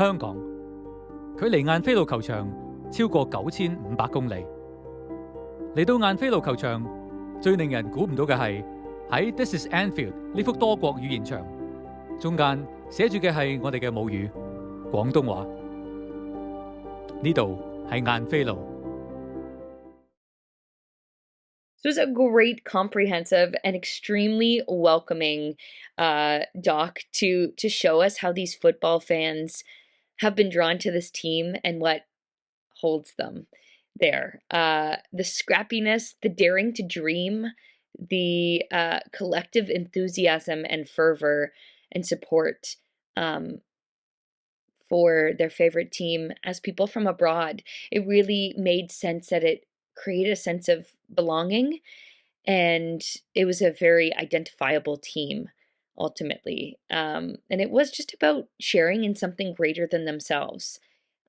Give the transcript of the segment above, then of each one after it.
香港，距離晏菲路球場超過9500公里。嚟到晏菲路球場，最令人估唔到嘅係喺 This is Anfield 呢幅多國語言牆，中間寫住嘅係我哋嘅母語廣東話。呢度係晏菲路。So it was a great, comprehensive, and extremely welcoming doc to show us how these football fans have been drawn to this team and what holds them there. The scrappiness, the daring to dream, the collective enthusiasm and fervor and support for their favorite team as people from abroad. It really made sense that it created a sense of belonging, and it was a very identifiable team ultimately. And it was just about sharing in something greater than themselves,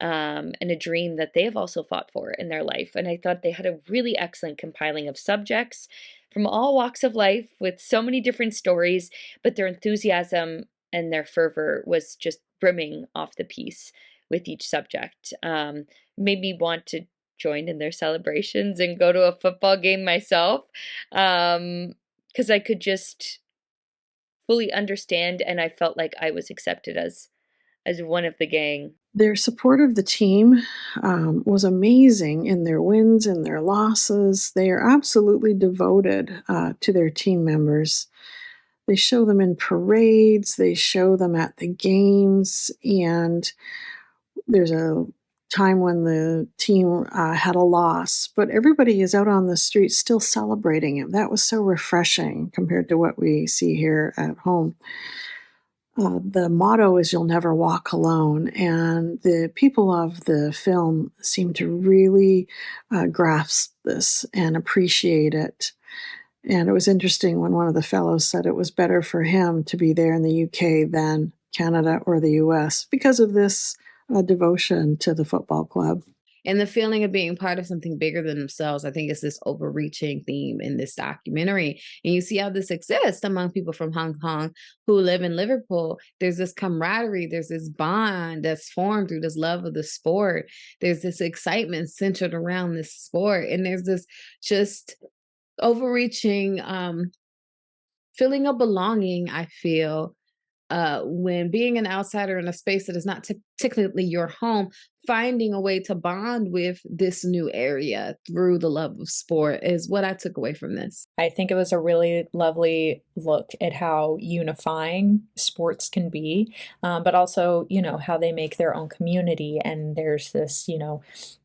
and a dream that they have also fought for in their life. And I thought they had a really excellent compiling of subjects from all walks of life with so many different stories, but their enthusiasm and their fervor was just brimming off the piece with each subject. Made me want to join in their celebrations and go to a football game myself, because I could just fully understand, and I felt like I was accepted as one of the gang. Their support of the team was amazing in their wins and their losses. They are absolutely devoted to their team members. They show them in parades, they show them at the games, and there's a time when the team had a loss, but everybody is out on the street still celebrating him. That was so refreshing compared to what we see here at home. The motto is "You'll never walk alone," and the people of the film seem to really grasp this and appreciate it. And it was interesting when one of the fellows said it was better for him to be there in the UK than Canada or the US because of this devotion to the football club. And the feeling of being part of something bigger than themselves, I think, is this overreaching theme in this documentary. And you see how this exists among people from Hong Kong who live in Liverpool. There's this camaraderie, there's this bond that's formed through this love of the sport. There's this excitement centered around this sport. And there's this just overreaching feeling of belonging, I feel, when being an outsider in a space that is not technically your home, finding a way to bond with this new area through the love of sport is what I took away from this. I think it was a really lovely look at how unifying sports can be, but also, how they make their own community. And there's this,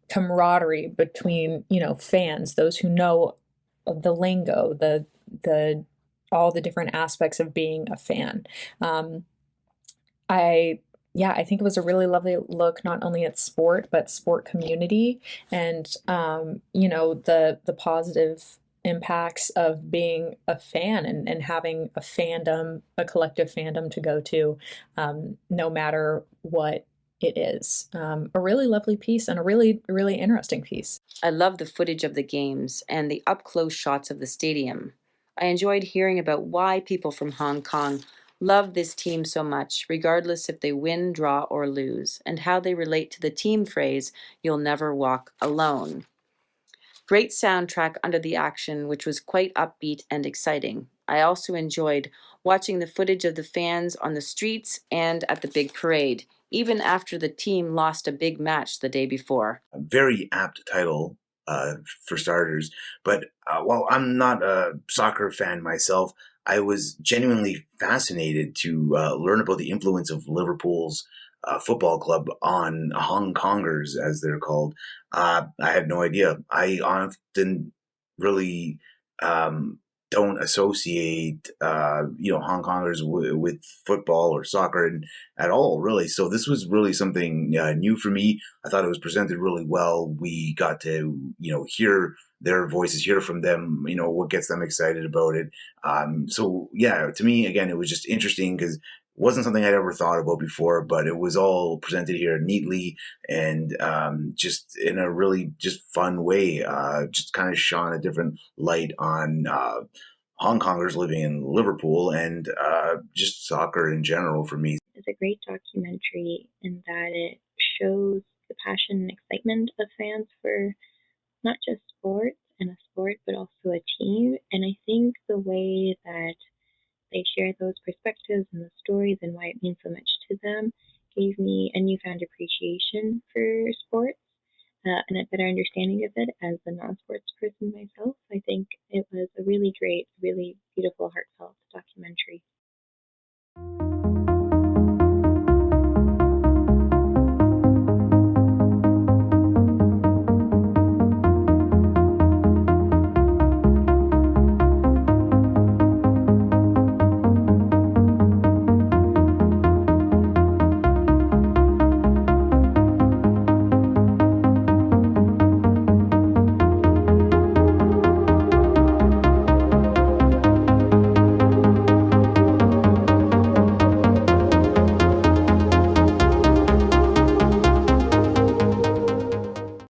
camaraderie between, fans, those who know the lingo, the all the different aspects of being a fan. I think it was a really lovely look, not only at sport, but sport community and, the positive impacts of being a fan and having a fandom, a collective fandom to go to, no matter what it is. A really lovely piece and a really, really interesting piece. I love the footage of the games and the up-close shots of the stadium. I enjoyed hearing about why people from Hong Kong love this team so much, regardless if they win, draw, or lose, and how they relate to the team phrase, "You'll never walk alone." Great soundtrack under the action, which was quite upbeat and exciting. I also enjoyed watching the footage of the fans on the streets and at the big parade, even after the team lost a big match the day before. A very apt title. For starters, but while I'm not a soccer fan myself, I was genuinely fascinated to learn about the influence of Liverpool's football club on Hong Kongers, as they're called. I had no idea. I often really don't associate, Hong Kongers with football or soccer at all, really. So this was really something new for me. I thought it was presented really well. We got to, hear their voices, hear from them, what gets them excited about it. To me, again, it was just interesting because it wasn't something I'd ever thought about before, but it was all presented here neatly and just in a really just fun way, just kind of shone a different light on Hong Kongers living in Liverpool and just soccer in general for me. a great documentary in that it shows the passion and excitement of fans for not just sports and a sport, but also a team. And I think the way that they share those perspectives and the stories and why it means so much to them gave me a newfound appreciation for sports and a better understanding of it as a non-sports person myself. I think it was a really great, really beautiful, heartfelt documentary.